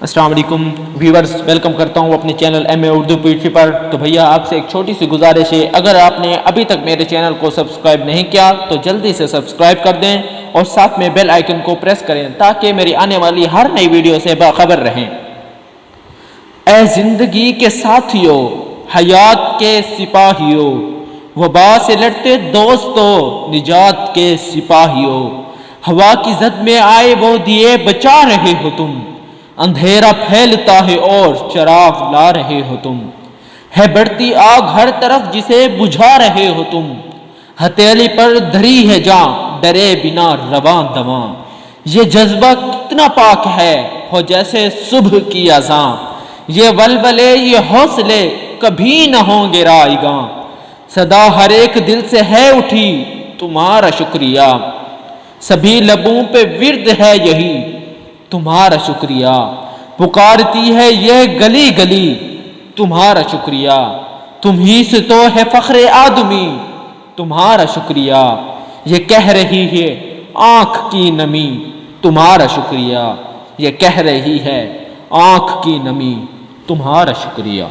السلام علیکم viewers, welcome کرتا ہوں اپنے چینل ایم اے اردو پوئٹری پر۔ تو بھیا آپ سے ایک چھوٹی سی گزارش ہے، اگر آپ نے ابھی تک میرے چینل کو سبسکرائب نہیں کیا تو جلدی سے سبسکرائب کر دیں اور ساتھ میں بیل آئیکن کو پریس کریں تاکہ میری آنے والی ہر نئی ویڈیو سے باخبر رہیں۔ اے زندگی کے ساتھیو، حیات کے سپاہیو، وبا سے لڑتے دوستو، نجات کے سپاہیو، ہوا کی زد میں آئے وہ دیے بچا رہے ہو تم، اندھیرا پھیلتا ہے اور چراغ لا رہے ہو تم، ہے بڑھتی آگ ہر طرف جسے بجھا رہے ہو تم، ہتھیلی پر دھری ہے جاں ڈرے بنا رواں دواں، یہ جذبہ کتنا پاک ہے ہو جیسے صبح کی اذاں، یہ ولولے یہ حوصلے کبھی نہ ہوں گے رائیگاں، صدا ہر ایک دل سے ہے اٹھی تمہارا شکریہ، سبھی لبوں پہ ورد ہے یہی تمہارا شکریہ، پکارتی ہے یہ گلی گلی تمہارا شکریہ، تم ہی سے تو ہے فخر آدمی تمہارا شکریہ، یہ کہہ رہی ہے آنکھ کی نمی تمہارا شکریہ، یہ کہہ رہی ہے آنکھ کی نمی تمہارا شکریہ۔